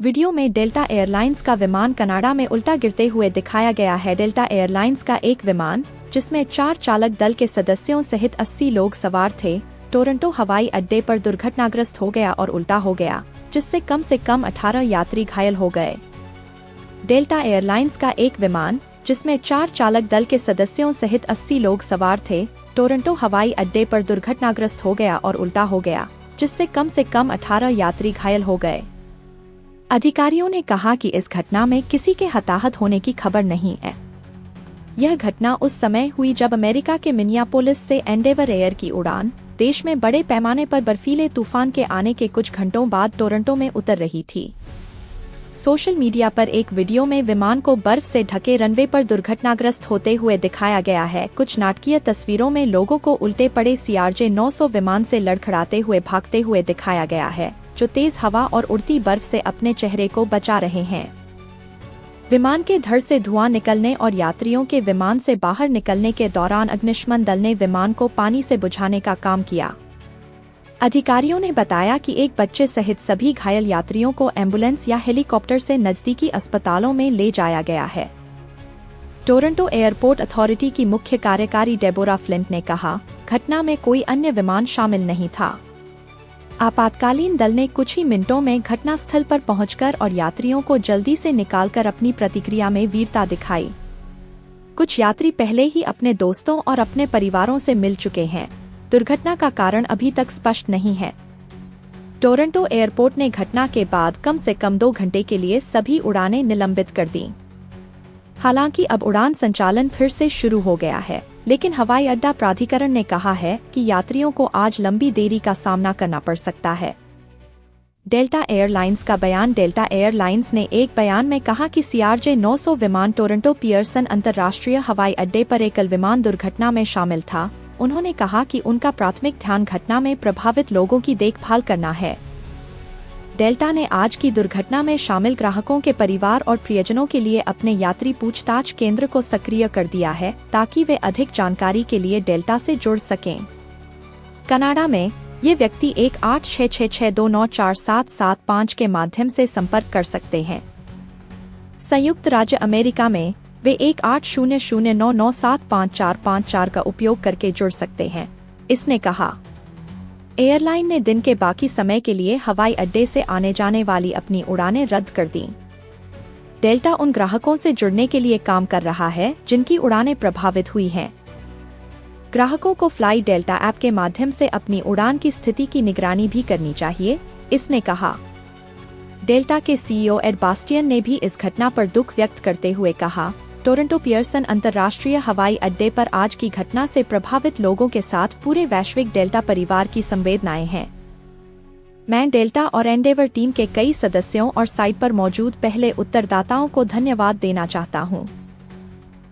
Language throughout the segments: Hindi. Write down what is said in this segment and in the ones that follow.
वीडियो में डेल्टा एयरलाइंस का विमान कनाडा में उल्टा गिरते हुए दिखाया गया है। डेल्टा एयरलाइंस का एक विमान, जिसमें 4 चालक दल के सदस्यों सहित 80 लोग सवार थे, टोरंटो हवाई अड्डे पर दुर्घटनाग्रस्त हो गया और उल्टा हो गया, जिससे कम 18 यात्री घायल हो गए। डेल्टा एयरलाइंस का एक विमान, जिसमें 4 चालक दल के सदस्यों सहित 80 लोग सवार थे, टोरंटो हवाई अड्डे पर दुर्घटनाग्रस्त हो गया और उल्टा हो गया, जिससे कम 18 यात्री घायल हो गए। अधिकारियों ने कहा कि इस घटना में किसी के हताहत होने की खबर नहीं है। यह घटना उस समय हुई जब अमेरिका के मिनियापोलिस से एंडेवर एयर की उड़ान देश में बड़े पैमाने पर बर्फीले तूफान के आने के कुछ घंटों बाद टोरंटो में उतर रही थी। सोशल मीडिया पर एक वीडियो में विमान को बर्फ से ढके रनवे पर दुर्घटनाग्रस्त होते हुए दिखाया गया है। कुछ नाटकीय तस्वीरों में लोगों को उल्टे पड़े CRJ-900 विमान से लड़खड़ाते हुए भागते हुए दिखाया गया है, जो तेज हवा और उड़ती बर्फ से अपने चेहरे को बचा रहे हैं। विमान के धड़ से धुआं निकलने और यात्रियों के विमान से बाहर निकलने के दौरान अग्निशमन दल ने विमान को पानी से बुझाने का काम किया। अधिकारियों ने बताया कि एक बच्चे सहित सभी घायल यात्रियों को एम्बुलेंस या हेलीकॉप्टर से नजदीकी अस्पतालों में ले जाया गया है। टोरंटो एयरपोर्ट अथॉरिटी की मुख्य कार्यकारी डेबोरा फ्लिंट ने कहा, घटना में कोई अन्य विमान शामिल नहीं था। आपातकालीन दल ने कुछ ही मिनटों में घटनास्थल पर पहुंचकर और यात्रियों को जल्दी से निकालकर अपनी प्रतिक्रिया में वीरता दिखाई। कुछ यात्री पहले ही अपने दोस्तों और अपने परिवारों से मिल चुके हैं। दुर्घटना का कारण अभी तक स्पष्ट नहीं है। टोरंटो एयरपोर्ट ने घटना के बाद कम से कम 2 घंटे के लिए सभी उड़ानें निलंबित कर दी। हालांकि अब उड़ान संचालन फिर से शुरू हो गया है, लेकिन हवाई अड्डा प्राधिकरण ने कहा है कि यात्रियों को आज लंबी देरी का सामना करना पड़ सकता है। डेल्टा एयरलाइंस का बयान। डेल्टा एयरलाइंस ने एक बयान में कहा कि CRJ-900 विमान टोरंटो पियर्सन अंतर्राष्ट्रीय हवाई अड्डे पर एकल विमान दुर्घटना में शामिल था। उन्होंने कहा कि उनका प्राथमिक ध्यान घटना में प्रभावित लोगों की देखभाल करना है। डेल्टा ने आज की दुर्घटना में शामिल ग्राहकों के परिवार और प्रियजनों के लिए अपने यात्री पूछताछ केंद्र को सक्रिय कर दिया है, ताकि वे अधिक जानकारी के लिए डेल्टा से जुड़ सकें। कनाडा में ये व्यक्ति 186662947775 के माध्यम से संपर्क कर सकते हैं। संयुक्त राज्य अमेरिका में वे 180099754554 का उपयोग करके जुड़ सकते हैं, इसने कहा। एयरलाइन ने दिन के बाकी समय के लिए हवाई अड्डे से आने जाने वाली अपनी उड़ानें रद्द कर दी। डेल्टा उन ग्राहकों से जुड़ने के लिए काम कर रहा है जिनकी उड़ानें प्रभावित हुई हैं। ग्राहकों को फ्लाई डेल्टा ऐप के माध्यम से अपनी उड़ान की स्थिति की निगरानी भी करनी चाहिए, इसने कहा। डेल्टा के CEO एड बास्टियन ने भी इस घटना पर दुख व्यक्त करते हुए कहा, टोरंटो पियर्सन अंतर्राष्ट्रीय हवाई अड्डे पर आज की घटना से प्रभावित लोगों के साथ पूरे वैश्विक डेल्टा परिवार की संवेदनाएं हैं। मैं डेल्टा और एंडेवर टीम के कई सदस्यों और साइट पर मौजूद पहले उत्तरदाताओं को धन्यवाद देना चाहता हूं।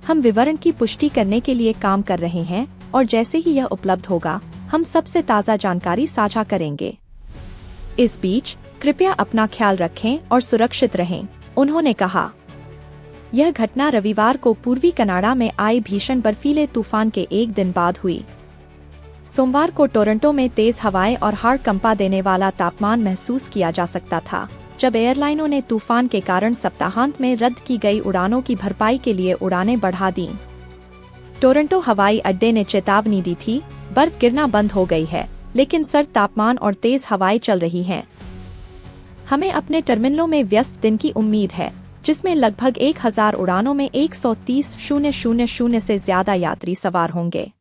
हम विवरण की पुष्टि करने के लिए काम कर रहे हैं और जैसे ही यह उपलब्ध होगा, हम सबसे ताज़ा जानकारी साझा करेंगे। इस बीच कृपया अपना ख्याल रखें और सुरक्षित रहें, उन्होंने कहा। यह घटना रविवार को पूर्वी कनाडा में आए भीषण बर्फीले तूफान के एक दिन बाद हुई। सोमवार को टोरंटो में तेज हवाएं और हाड़ कंपा देने वाला तापमान महसूस किया जा सकता था, जब एयरलाइनों ने तूफान के कारण सप्ताहांत में रद्द की गई उड़ानों की भरपाई के लिए उड़ानें बढ़ा दी। टोरंटो हवाई अड्डे ने चेतावनी दी थी, बर्फ गिरना बंद हो गई है, लेकिन सर्द तापमान और तेज हवाएं चल रही हैं। हमें अपने टर्मिनलों में व्यस्त दिन की उम्मीद है, जिसमें लगभग 1000 उड़ानों में 130,000 से ज्यादा यात्री सवार होंगे।